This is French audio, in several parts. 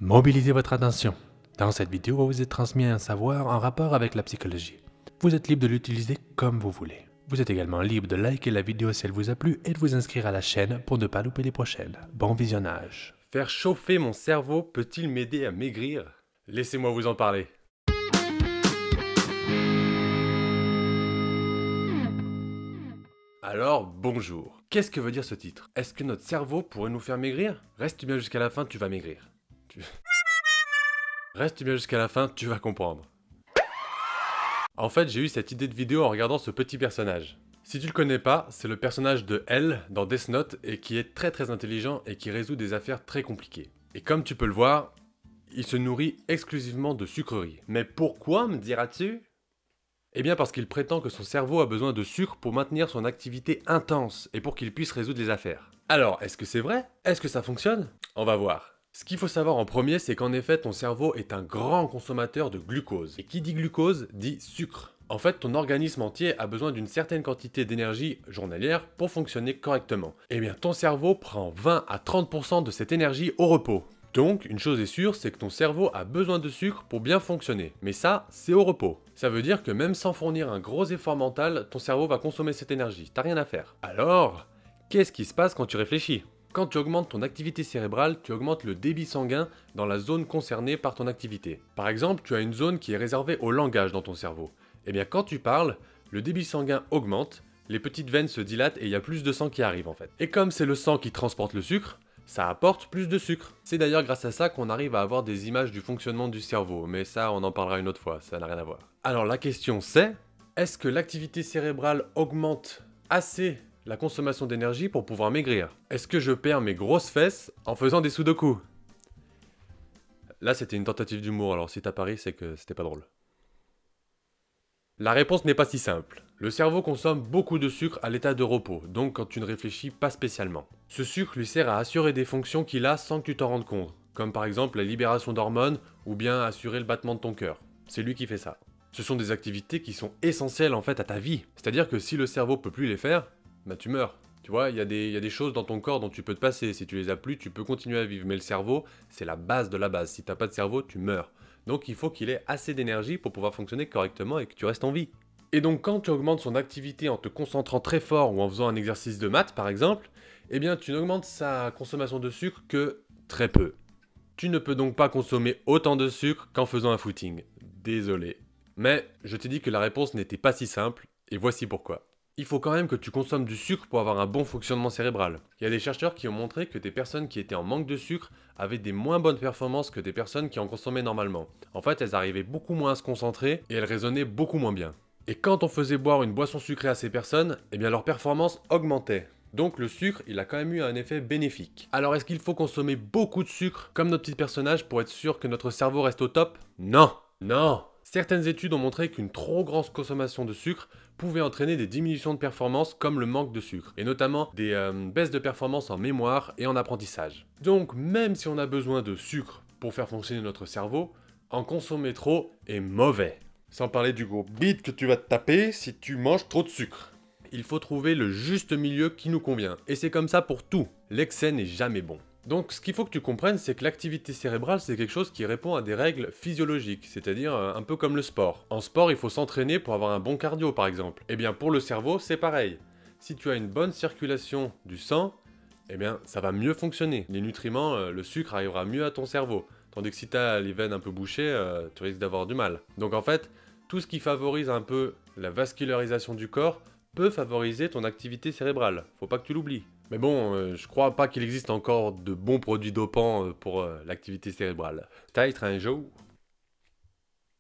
Mobilisez votre attention. Dans cette vidéo, va vous être transmis un savoir en rapport avec la psychologie. Vous êtes libre de l'utiliser comme vous voulez. Vous êtes également libre de liker la vidéo si elle vous a plu et de vous inscrire à la chaîne pour ne pas louper les prochaines. Bon visionnage. Faire chauffer mon cerveau peut-il m'aider à maigrir? Laissez-moi vous en parler. Alors, bonjour. Qu'est-ce que veut dire ce titre? Est-ce que notre cerveau pourrait nous faire maigrir? Reste bien jusqu'à la fin, tu vas maigrir. Reste bien jusqu'à la fin, tu vas comprendre. En fait, j'ai eu cette idée de vidéo en regardant ce petit personnage. Si tu le connais pas, c'est le personnage de L dans Death Note et qui est très intelligent et qui résout des affaires très compliquées. Et comme tu peux le voir, il se nourrit exclusivement de sucreries. Mais pourquoi, me diras-tu? Eh bien parce qu'il prétend que son cerveau a besoin de sucre pour maintenir son activité intense et pour qu'il puisse résoudre les affaires. Alors, est-ce que c'est vrai? Est-ce que ça fonctionne? On va voir. Ce qu'il faut savoir en premier, c'est qu'en effet, ton cerveau est un grand consommateur de glucose. Et qui dit glucose, dit sucre. En fait, ton organisme entier a besoin d'une certaine quantité d'énergie journalière pour fonctionner correctement. Eh bien, ton cerveau prend 20 à 30% de cette énergie au repos. Donc, une chose est sûre, c'est que ton cerveau a besoin de sucre pour bien fonctionner. Mais ça, c'est au repos. Ça veut dire que même sans fournir un gros effort mental, ton cerveau va consommer cette énergie. T'as rien à faire. Alors, qu'est-ce qui se passe quand tu réfléchis? Quand tu augmentes ton activité cérébrale, tu augmentes le débit sanguin dans la zone concernée par ton activité. Par exemple, tu as une zone qui est réservée au langage dans ton cerveau. Eh bien, quand tu parles, le débit sanguin augmente, les petites veines se dilatent et il y a plus de sang qui arrive en fait. Et comme c'est le sang qui transporte le sucre, ça apporte plus de sucre. C'est d'ailleurs grâce à ça qu'on arrive à avoir des images du fonctionnement du cerveau, mais ça on en parlera une autre fois, ça n'a rien à voir. Alors la question c'est, est-ce que l'activité cérébrale augmente assez la consommation d'énergie pour pouvoir maigrir? Est-ce que je perds mes grosses fesses en faisant des sudoku? Là c'était une tentative d'humour, alors si t'as pari c'est que c'était pas drôle. La réponse n'est pas si simple. Le cerveau consomme beaucoup de sucre à l'état de repos, donc quand tu ne réfléchis pas spécialement. Ce sucre lui sert à assurer des fonctions qu'il a sans que tu t'en rendes compte, comme par exemple la libération d'hormones ou bien assurer le battement de ton cœur. C'est lui qui fait ça. Ce sont des activités qui sont essentielles en fait à ta vie. C'est-à-dire que si le cerveau peut plus les faire, bah tu meurs. Tu vois, il y a des choses dans ton corps dont tu peux te passer. Si tu les as plus, tu peux continuer à vivre. Mais le cerveau, c'est la base de la base. Si t'as pas de cerveau, tu meurs. Donc il faut qu'il ait assez d'énergie pour pouvoir fonctionner correctement et que tu restes en vie. Et donc quand tu augmentes son activité en te concentrant très fort ou en faisant un exercice de maths par exemple, eh bien tu n'augmentes sa consommation de sucre que très peu. Tu ne peux donc pas consommer autant de sucre qu'en faisant un footing. Désolé. Mais je t'ai dit que la réponse n'était pas si simple, et voici pourquoi. Il faut quand même que tu consommes du sucre pour avoir un bon fonctionnement cérébral. Il y a des chercheurs qui ont montré que des personnes qui étaient en manque de sucre avaient des moins bonnes performances que des personnes qui en consommaient normalement. En fait, elles arrivaient beaucoup moins à se concentrer et elles raisonnaient beaucoup moins bien. Et quand on faisait boire une boisson sucrée à ces personnes, eh bien leur performance augmentait. Donc le sucre, il a quand même eu un effet bénéfique. Alors est-ce qu'il faut consommer beaucoup de sucre comme notre petit personnage pour être sûr que notre cerveau reste au top? Non! Non! Certaines études ont montré qu'une trop grande consommation de sucre pouvait entraîner des diminutions de performance comme le manque de sucre, et notamment des baisses de performance en mémoire et en apprentissage. Donc même si on a besoin de sucre pour faire fonctionner notre cerveau, en consommer trop est mauvais. Sans parler du gros bide que tu vas te taper si tu manges trop de sucre. Il faut trouver le juste milieu qui nous convient, et c'est comme ça pour tout. L'excès n'est jamais bon. Donc ce qu'il faut que tu comprennes, c'est que l'activité cérébrale, c'est quelque chose qui répond à des règles physiologiques, c'est-à-dire un peu comme le sport. En sport, il faut s'entraîner pour avoir un bon cardio par exemple. Eh bien pour le cerveau, c'est pareil. Si tu as une bonne circulation du sang, eh bien ça va mieux fonctionner. Les nutriments, le sucre arrivera mieux à ton cerveau. Tandis que si tu as les veines un peu bouchées, tu risques d'avoir du mal. Donc en fait, tout ce qui favorise un peu la vascularisation du corps peut favoriser ton activité cérébrale. Faut pas que tu l'oublies. Mais bon, je crois pas qu'il existe encore de bons produits dopants pour l'activité cérébrale. Peut-être un jour.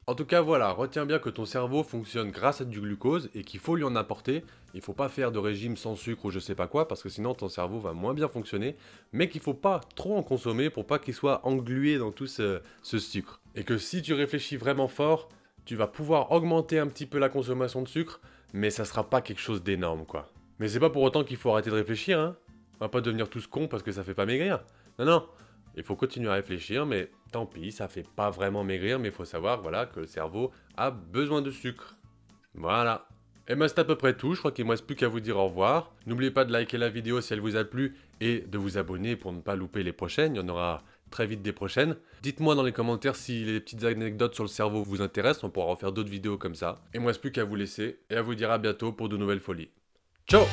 En tout cas, voilà, retiens bien que ton cerveau fonctionne grâce à du glucose et qu'il faut lui en apporter. Il faut pas faire de régime sans sucre ou je sais pas quoi parce que sinon ton cerveau va moins bien fonctionner. Mais qu'il faut pas trop en consommer pour pas qu'il soit englué dans tout ce sucre. Et que si tu réfléchis vraiment fort, tu vas pouvoir augmenter un petit peu la consommation de sucre, mais ça sera pas quelque chose d'énorme quoi. Mais c'est pas pour autant qu'il faut arrêter de réfléchir, hein. On va pas devenir tous cons parce que ça fait pas maigrir. Non, non. Il faut continuer à réfléchir, mais tant pis, ça fait pas vraiment maigrir, mais il faut savoir, voilà, que le cerveau a besoin de sucre. Voilà. Et ben c'est à peu près tout, je crois qu'il ne me reste plus qu'à vous dire au revoir. N'oubliez pas de liker la vidéo si elle vous a plu et de vous abonner pour ne pas louper les prochaines, il y en aura très vite des prochaines. Dites-moi dans les commentaires si les petites anecdotes sur le cerveau vous intéressent, on pourra refaire d'autres vidéos comme ça. Et moi, il ne reste plus qu'à vous laisser et à vous dire à bientôt pour de nouvelles folies. Ciao!